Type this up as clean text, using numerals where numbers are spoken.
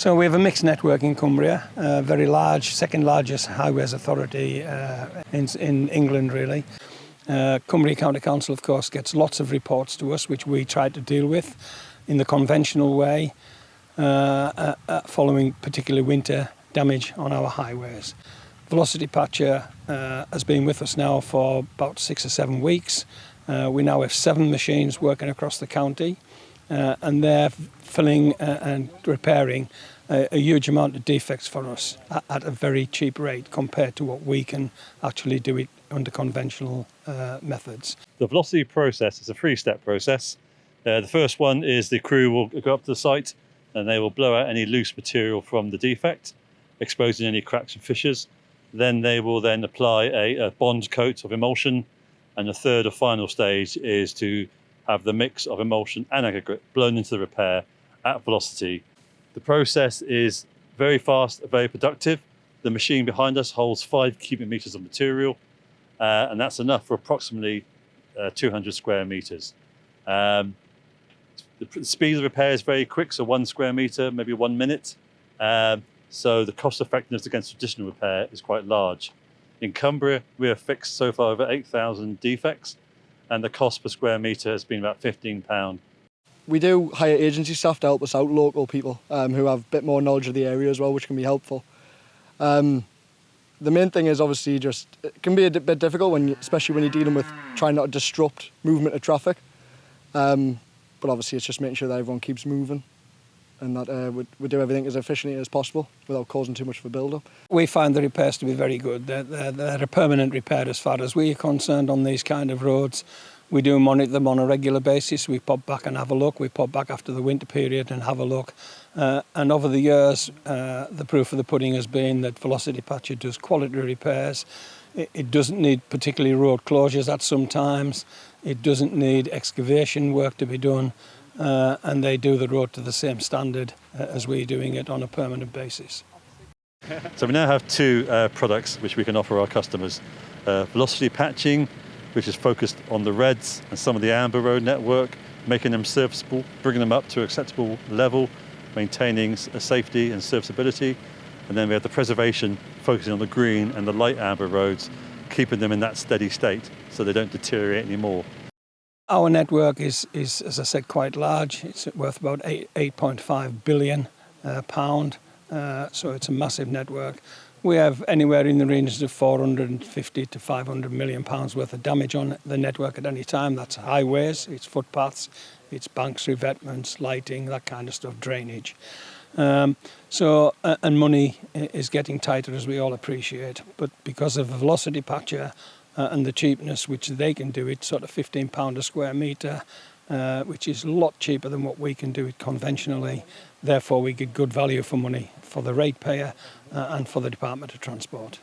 So we have a mixed network in Cumbria, very large, second largest highways authority in England really. Cumbria County Council of course gets lots of reports to us which we try to deal with in the conventional way following particularly winter damage on our highways. Velocity Patcher has been with us now for about 6 or 7 weeks. We now have 7 machines working across the county and they're filling and repairing a huge amount of defects for us at a very cheap rate compared to what we can actually do it under conventional methods. The velocity process is a 3-step process. The first one is the crew will go up to the site and they will blow out any loose material from the defect, exposing any cracks and fissures. Then they will then apply a bond coat of emulsion, and the third or final stage is to have the mix of emulsion and aggregate blown into the repair at velocity. The process is very fast, very productive. The machine behind us holds 5 cubic meters of material, and that's enough for approximately 200 square meters. The speed of repair is very quick, so 1 square meter, maybe 1 minute. So the cost effectiveness against traditional repair is quite large. In Cumbria, we have fixed so far over 8,000 defects, and the cost per square meter has been about £15. We do hire agency staff to help us out, local people who have a bit more knowledge of the area as well, which can be helpful. The main thing is obviously just, it can be a bit difficult, especially when you're dealing with trying not to disrupt movement of traffic. But obviously it's just making sure that everyone keeps moving and that we do everything as efficiently as possible without causing too much of a build-up. We find the repairs to be very good. They're a permanent repair as far as we are concerned on these kind of roads. We do monitor them on a regular basis. We pop back and have a look. We pop back after the winter period and have a look. And over the years, the proof of the pudding has been that Velocity Patcher does quality repairs. It doesn't need particularly road closures at some times. It doesn't need excavation work to be done. And they do the road to the same standard as we're doing it on a permanent basis. So we now have 2 products which we can offer our customers. Velocity patching, which is focused on the reds and some of the amber road network, making them serviceable, bringing them up to an acceptable level, maintaining safety and serviceability. And then we have the preservation, focusing on the green and the light amber roads, keeping them in that steady state so they don't deteriorate anymore. Our network is, as I said, quite large. It's worth about £8.5 billion, so it's a massive network. We have anywhere in the ranges of 450 to 500 million pounds worth of damage on the network at any time. That's highways, it's footpaths, it's banks, revetments, lighting, that kind of stuff, drainage. And money is getting tighter, as we all appreciate. But because of the Velocity Patcher and the cheapness which they can do it, sort of £15 a square metre, which is a lot cheaper than what we can do it conventionally. Therefore, we get good value for money for the ratepayer and for the Department of Transport.